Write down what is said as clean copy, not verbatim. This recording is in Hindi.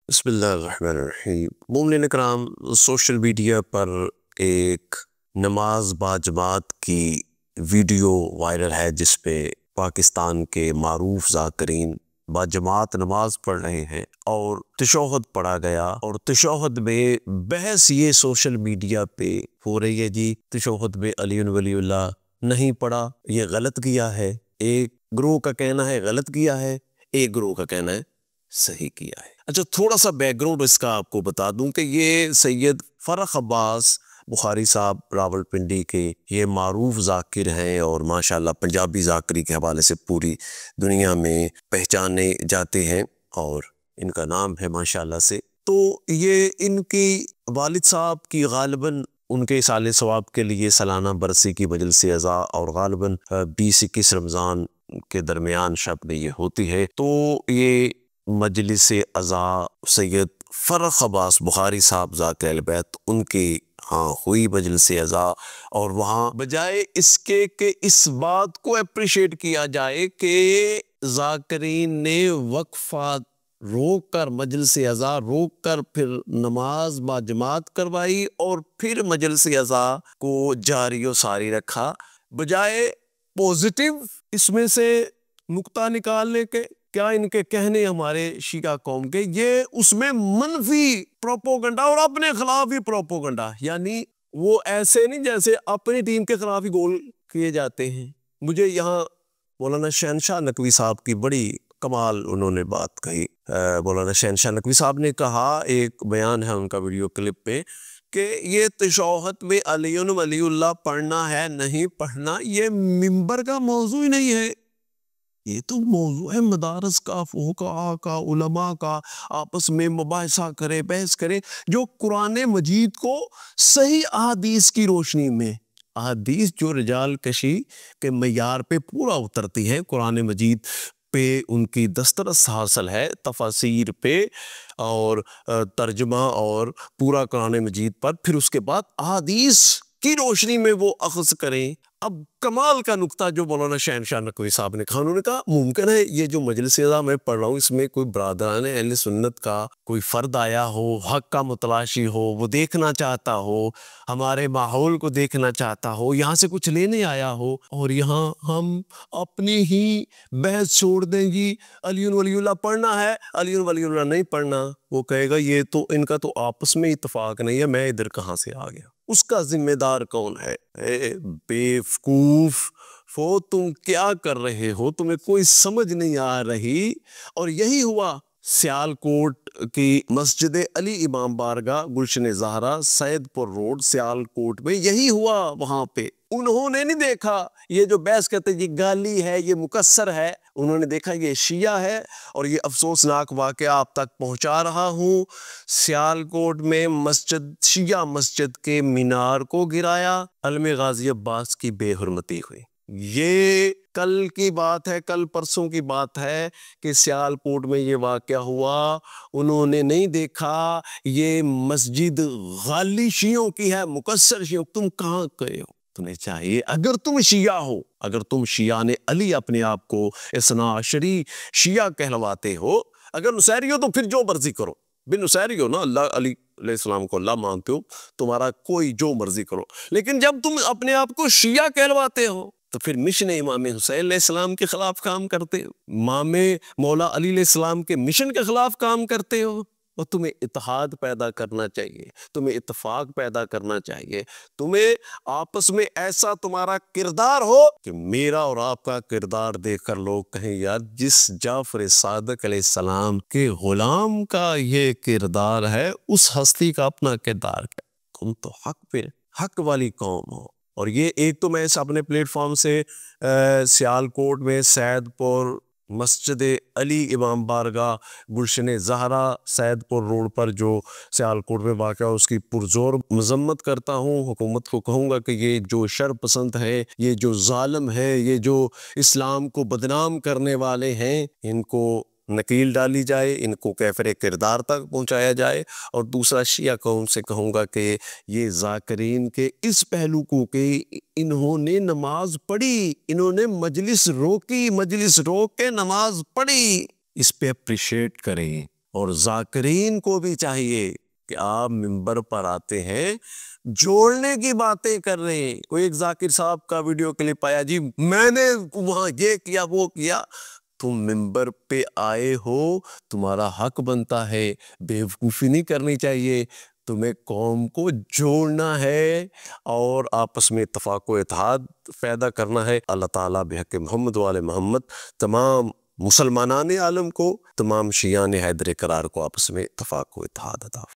बिस्मिल्लाहिर्रहमानिर्रहीम। मोमिन इकराम, सोशल मीडिया पर एक नमाज बाजमात की वीडियो वायरल है जिसपे पाकिस्तान के मारूफ ज़ाकिरीन बाजमात नमाज पढ़ रहे हैं और तशहुद पढ़ा गया और तशहुद में बहस ये सोशल मीडिया पे हो रही है जी, तशहुद में अली वलीउल्लाह नहीं पढ़ा, ये गलत किया है। एक ग्रुप का कहना है गलत किया है, एक ग्रुप का कहना है सही किया है। अच्छा, थोड़ा सा बैकग्राउंड इसका आपको बता दूं कि ये सैयद फरख अब्बास बुखारी साहब रावलपिंडी के ये मारूफ ज़ाकिर हैं और माशाल्लाह पंजाबी ज़ाकरी के हवाले से पूरी दुनिया में पहचाने जाते हैं और इनका नाम है माशाल्लाह से। तो ये इनकी वालिद साहब की गालिबन उनके साले सवाब के लिए सालाना बरसी की मजलिस अज़ा और गालिबन 20-21 रमज़ान के दरमियान शब में ये होती है। तो ये मजलिस अज़ा सैयद फरख अब्बास बुखारी साहब ज़ाकिर अहल बैत उनके हाँ हुई मजलिस अज़ा और वहाँ बजाय इसके कि इस बात को अप्रिशिएट किया जाए कि ज़ाकिरीन ने वक्फा रोक कर मजलिस अज़ा रोक कर फिर नमाज बाजमात करवाई और फिर मजलिस अज़ा को जारी व सारी रखा, बजाय पॉजिटिव इसमें से नुक्ता निकालने के क्या इनके कहने हमारे शिया कौम के ये उसमें मनफी प्रोपोगंडा और अपने खिलाफ ही प्रोपोगंडा, यानी वो ऐसे नहीं जैसे अपनी टीम के खिलाफ ही गोल किए जाते हैं। मुझे यहाँ मौलाना शहनशाह नकवी साहब की बड़ी कमाल उन्होंने बात कही। मौलाना शहनशाह नकवी साहब ने कहा, एक बयान है उनका वीडियो क्लिप पे, कि ये तशहुद में अली वलीउल्लाह पढ़ना है नहीं पढ़ना ये मिंबर का मौजू ही नहीं है, ये तो मौजू है मदारस का, फुक़हा का, उलमा का, आपस में मुबाहिसा करे, बहस करे, जो कुरान मजीद को सही अहादीस की रोशनी में, अहादीस जो रिजाल कशी के मयार पे पूरा उतरती है, कुरान मजीद पे उनकी दस्तरस हासिल है, तफसीर पे और तर्जुमा और पूरा कुरान मजीद पर, फिर उसके बाद अहादीस की रोशनी में वो अख्ज़ करें। अब कमाल का नुक्ता जो मौलाना शहनशाह नकवी साहब ने कहा, उन्होंने कहा मुमकिन है ये जो मजलिस अज़ा मैं पढ़ रहा हूँ इसमें कोई बरादरान अहले सुन्नत का कोई फ़र्द आया हो, हक़ का मुतलाशी हो, वो देखना चाहता हो, हमारे माहौल को देखना चाहता हो, यहाँ से कुछ लेने आया हो और यहाँ हम अपनी ही बहस छोड़ दें जी अली वलीउल्लाह पढ़ना है, अली वलीउल्लाह नहीं पढ़ना, वो कहेगा ये तो इनका तो आपस में इत्तेफाक नहीं है, मैं इधर कहाँ से आ गया। उसका जिम्मेदार कौन है? बेवकूफ हो, तुम क्या कर रहे हो, तुम्हें कोई समझ नहीं आ रही। और यही हुआ सियालकोट की मस्जिद अली इमाम बारगाह गुलशन ज़हरा सैदपुर रोड सियालकोट में, यही हुआ। वहां पे उन्होंने नहीं देखा ये जो बहस करते ये गाली है, ये मुकस्सर है, उन्होंने देखा ये शिया है और ये अफसोसनाक वाक़या आप तक पहुंचा रहा हूं। सियालकोट में मस्जिद शिया मस्जिद के मीनार को गिराया, अलम गाजी अब्बास की बेहुरमती हुई। ये कल की बात है, कल परसों की बात है कि सियालकोट में ये वाक़या हुआ, उन्होंने नहीं देखा ये मस्जिद गाली शियों की है, मुकस्सर शियों। तुम कहाँ गए हो? तुम्हें चाहिए, अगर तुम शिया हो, अगर तुम शिया ने अली अपने आप को इस्ना अशरी शिया कहलवाते हो, अगर नुसैरी हो तो फिर जो मर्जी करो, बिन नुसैरी हो ना, अल्लाह अली अलैहिस्सलाम को अल्लाह मानते हो, तुम्हारा कोई जो मर्जी करो। लेकिन जब तुम अपने आप को शिया कहलवाते हो तो फिर मिशन इमाम हुसैन अलैहिस्सलाम के खिलाफ काम करते हो, मामे मौला अली अलैहिस्सलाम के मिशन के खिलाफ काम करते हो। और तुम्हें इत्तेहाद पैदा करना चाहिए, तुम्हें इत्तेफाक पैदा करना चाहिए, तुम्हें आपस में ऐसा तुम्हारा किरदार हो कि मेरा और आपका किरदार देखकर लोग कहें यार जिस जाफर सादिक अलैहिस्सलाम के गुलाम का ये किरदार है उस हस्ती का अपना किरदार है। तुम तो हक पे हक वाली कौम हो। और ये एक तो मैं अपने प्लेटफॉर्म से सियालकोट में सैदपुर मस्जिद अली इमाम बारगाह गुलशन ज़हरा सैदपुर रोड पर जो सियालकोट में वाक़या उसकी पुरजोर मजम्मत करता हूँ। हुकूमत को कहूँगा कि ये जो शर पसंद है, ये जो जालिम है, ये जो इस्लाम को बदनाम करने वाले हैं, इनको नकील डाली जाए, इनको कैफरे किरदार तक पहुँचाया जाए। और दूसरा शिया कौम से कहूँगा कि ये ज़ाकिरीन के इस पहलू को कि इन्होंने नमाज पढ़ी, इन्होंने मजलिस रोकी, मजलिस रोक के नमाज पढ़ी, इस पे अप्रिशिएट करें और ज़ाकिरीन को भी चाहिए कि आप मिंबर पर आते हैं, जोड़ने की बातें कर रहे हैं। कोई एक जाकिर साहब का वीडियो क्लिप आया, जी मैंने वहाँ ये किया वो किया। तुम मिंबर पे आए हो, तुम्हारा हक बनता है, बेवकूफ़ी नहीं करनी चाहिए। तुम्हें कौम को जोड़ना है और आपस में इत्तफ़ाक़ व इत्तेहाद पैदा करना है। अल्लाह ताला बिहक़ मोहम्मद व आले मोहम्मद तमाम मुसलमानान आलम को, तमाम शियान हैदर करार को आपस में इत्तफ़ाक़ व इत्तेहाद अता